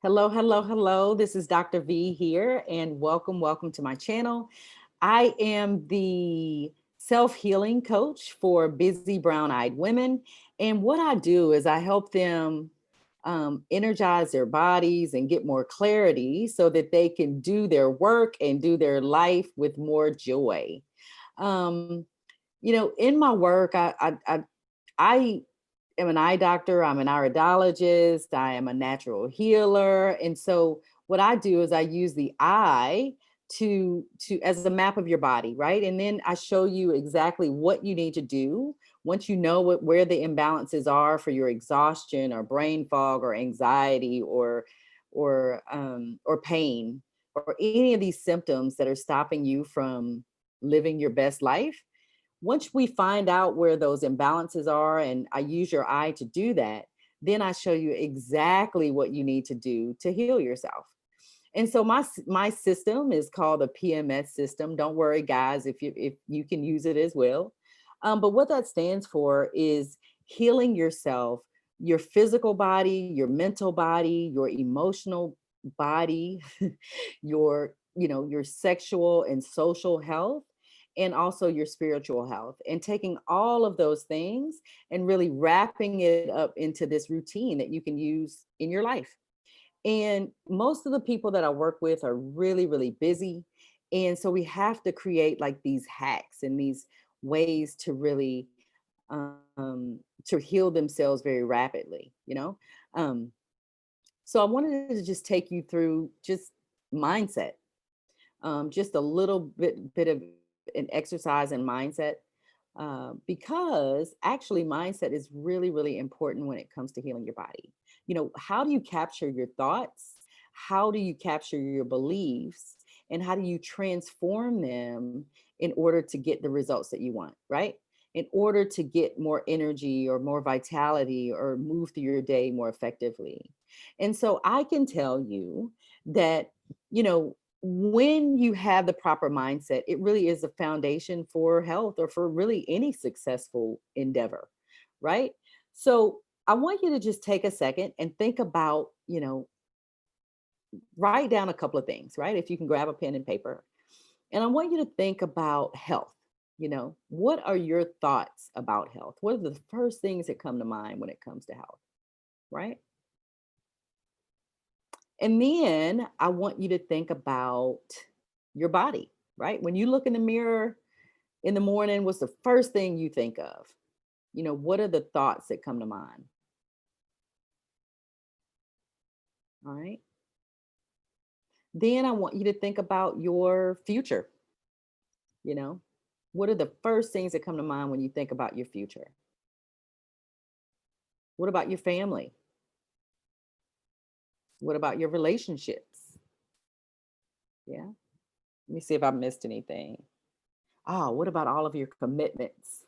Hello, hello, hello. This is Dr. V here, and welcome to my channel. I am the self healing coach for busy brown eyed women. And what I do is I help them energize their bodies and get more clarity so that they can do their work and do their life with more joy. Um, in my work, I am an eye doctor, I'm an iridologist, I am a natural healer. And so what I do is I use the eye to as a map of your body, right? And then I show you exactly what you need to do once you know where the imbalances are for your exhaustion or brain fog or anxiety or pain or any of these symptoms that are stopping you from living your best life. Once we find out where those imbalances are, and I use your eye to do that, then I show you exactly what you need to do to heal yourself. And so my system is called the PMS system. Don't worry, guys, if you can use it as well. But what that stands for is healing yourself, your physical body, your mental body, your emotional body, your sexual and social health, and also your spiritual health, and taking all of those things and really wrapping it up into this routine that you can use in your life. And most of the people that I work with are really, really busy. And so we have to create like these hacks and these ways to really to heal themselves very rapidly. Um, so I wanted to just take you through just mindset, just a little bit of an exercise in mindset, because actually mindset is really, really important when it comes to healing your body. How do you capture your thoughts? How do you capture your beliefs? And how do you transform them in order to get the results that you want, right? In order to get more energy or more vitality or move through your day more effectively. And so I can tell you that, you know, when you have the proper mindset, it really is a foundation for health or for really any successful endeavor, right? So I want you to just take a second and think about, write down a couple of things, right? If you can grab a pen and paper. And I want you to think about health. What are your thoughts about health? What are the first things that come to mind when it comes to health, right? And then I want you to think about your body, right? When you look in the mirror in the morning, what's the first thing you think of? What are the thoughts that come to mind? All right. Then I want you to think about your future. You know, what are the first things that come to mind when you think about your future? What about your family? What about your relationships? Yeah. Let me see if I missed anything. Oh, what about all of your commitments?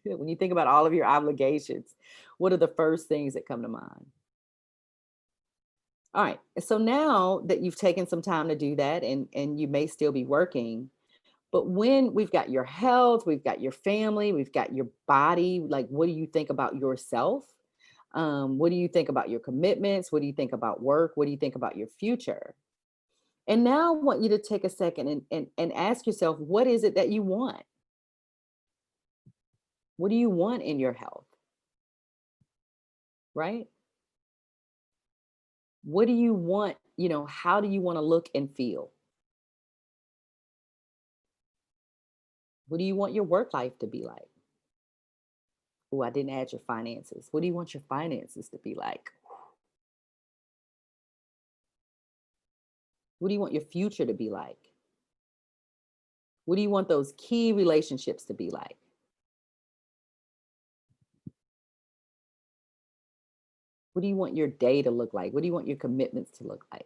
When you think about all of your obligations, what are the first things that come to mind? All right. So now that you've taken some time to do that, and you may still be working, but when we've got your health, we've got your family, we've got your body, like what do you think about yourself? What do you think about your commitments? What do you think about work? What do you think about your future? And now I want you to take a second and ask yourself, what is it that you want? What do you want in your health? Right? What do you want? How do you want to look and feel? What do you want your work life to be like? Oh, I didn't add your finances. What do you want your finances to be like? What do you want your future to be like? What do you want those key relationships to be like? What do you want your day to look like? What do you want your commitments to look like?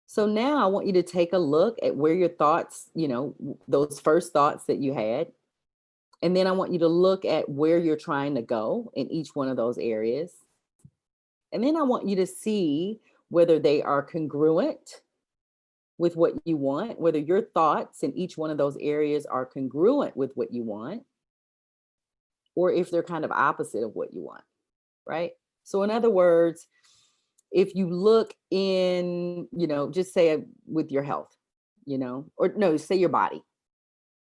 So now I want you to take a look at where your thoughts, those first thoughts that you had. And then I want you to look at where you're trying to go in each one of those areas. And then I want you to see whether they are congruent with what you want, whether your thoughts in each one of those areas are congruent with what you want, or if they're kind of opposite of what you want. right? So in other words, if you look in, just say with your health, or no, say your body,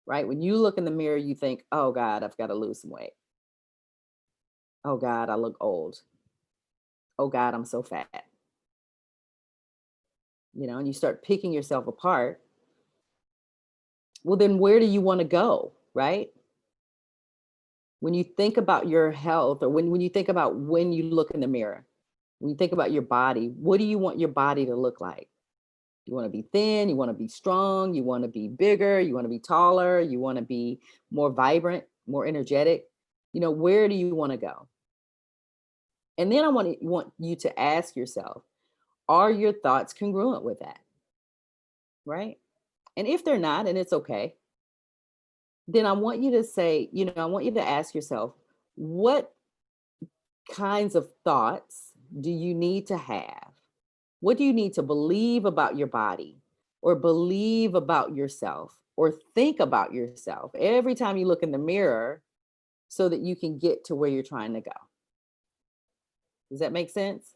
right? When you look in the mirror, you think, oh God, I've got to lose some weight. Oh God, I look old. Oh God, I'm so fat. And you start picking yourself apart. Well, then where do you want to go, right? When you think about your health, or when you think about when you look in the mirror, when you think about your body, what do you want your body to look like? You want to be thin, you want to be strong, you want to be bigger, you want to be taller, you want to be more vibrant, more energetic. Where do you want to go? And then I want you to ask yourself, are your thoughts congruent with that? Right? And if they're not, and it's okay, then I want you to say, I want you to ask yourself, what kinds of thoughts do you need to have? What do you need to believe about your body, or believe about yourself, or think about yourself every time you look in the mirror, so that you can get to where you're trying to go? Does that make sense?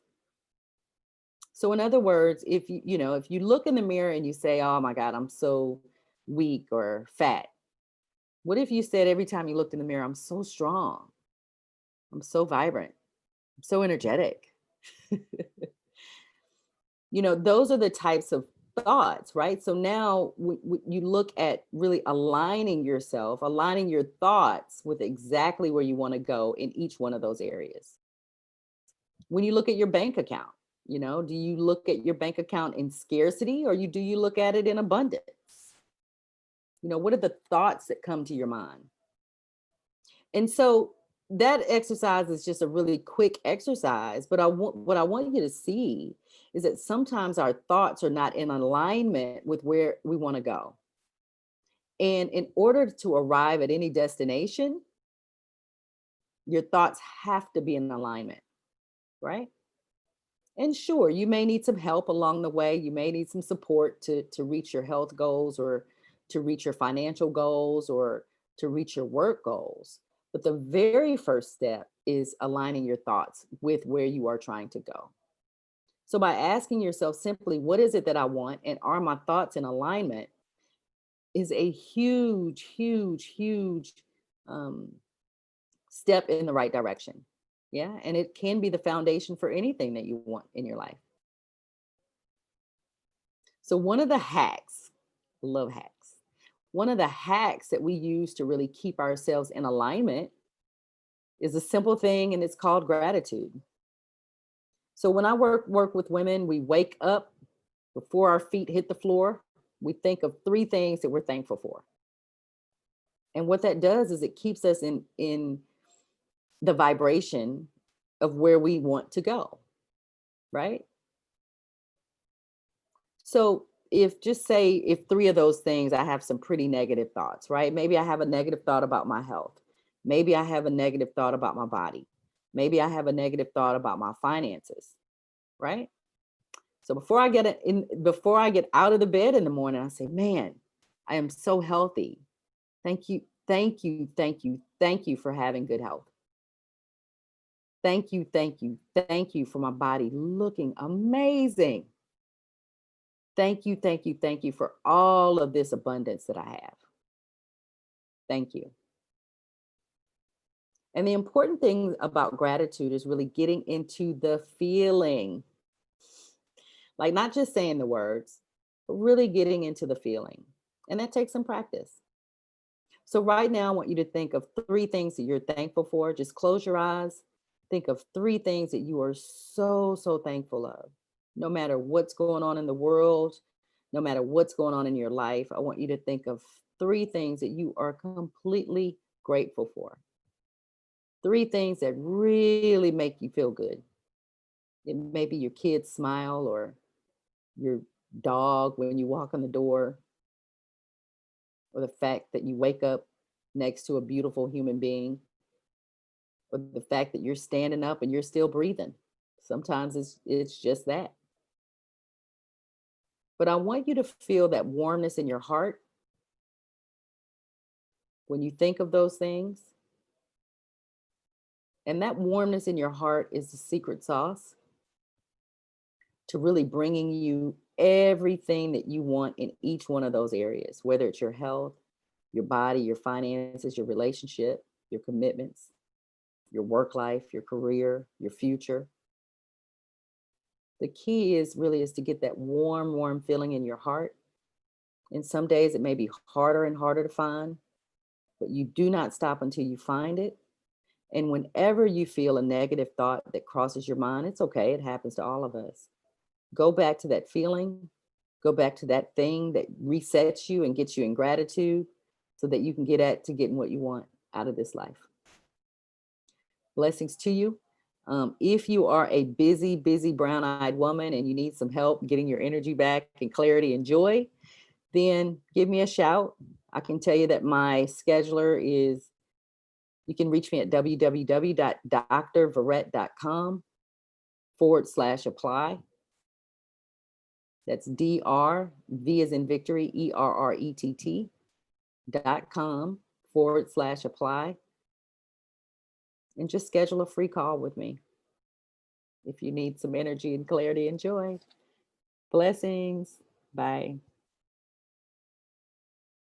So in other words, if you look in the mirror and you say, oh my God, I'm so weak or fat. What if you said every time you looked in the mirror, I'm so strong, I'm so vibrant, I'm so energetic? Those are the types of thoughts, right? So now you look at really aligning yourself, aligning your thoughts with exactly where you want to go in each one of those areas. When you look at your bank account, do you look at your bank account in scarcity, or do you look at it in abundance? What are the thoughts that come to your mind? And so that exercise is just a really quick exercise, but what I want you to see is that sometimes our thoughts are not in alignment with where we want to go. And in order to arrive at any destination, your thoughts have to be in alignment, right? And sure, you may need some help along the way. You may need some support to reach your health goals, or to reach your financial goals, or to reach your work goals. But the very first step is aligning your thoughts with where you are trying to go. So by asking yourself simply, what is it that I want? And are my thoughts in alignment? Is a huge, huge, huge um, step in the right direction. Yeah. And it can be the foundation for anything that you want in your life. So one of the hacks, love hacks, one of the hacks that we use to really keep ourselves in alignment is a simple thing, and it's called gratitude. So when I work with women, we wake up before our feet hit the floor. We think of 3 things that we're thankful for. And what that does is it keeps us in the vibration of where we want to go, right? So if just say if 3 of those things, I have some pretty negative thoughts, right? Maybe I have a negative thought about my health. Maybe I have a negative thought about my body. Maybe I have a negative thought about my finances, right? So before I get out of the bed in the morning, I say, man, I am so healthy. Thank you, thank you, thank you, thank you for having good health. Thank you, thank you, thank you for my body looking amazing. Thank you, thank you, thank you for all of this abundance that I have. Thank you. And the important thing about gratitude is really getting into the feeling, like not just saying the words, but really getting into the feeling. And that takes some practice. So, right now, I want you to think of 3 things that you're thankful for. Just close your eyes. Think of 3 things that you are so, so thankful of. No matter what's going on in the world, no matter what's going on in your life, I want you to think of 3 things that you are completely grateful for. 3 things that really make you feel good. It may be your kid's smile, or your dog when you walk in the door, or the fact that you wake up next to a beautiful human being, or the fact that you're standing up and you're still breathing. Sometimes it's just that. But I want you to feel that warmness in your heart when you think of those things. And that warmness in your heart is the secret sauce to really bringing you everything that you want in each one of those areas, whether it's your health, your body, your finances, your relationship, your commitments, your work life, your career, your future. The key is really is to get that warm, warm feeling in your heart. And some days it may be harder and harder to find, but you do not stop until you find it. And whenever you feel a negative thought that crosses your mind, it's okay. It happens to all of us. Go back to that feeling, go back to that thing that resets you and gets you in gratitude so that you can get at to getting what you want out of this life. Blessings to you. If you are a busy, busy brown eyed woman and you need some help getting your energy back and clarity and joy, then give me a shout. I can tell you that my scheduler is, you can reach me at www.drverrett.com/apply. That's DR, V as in victory, ERRETT.com/apply. And just schedule a free call with me if you need some energy and clarity and joy. Blessings. Bye.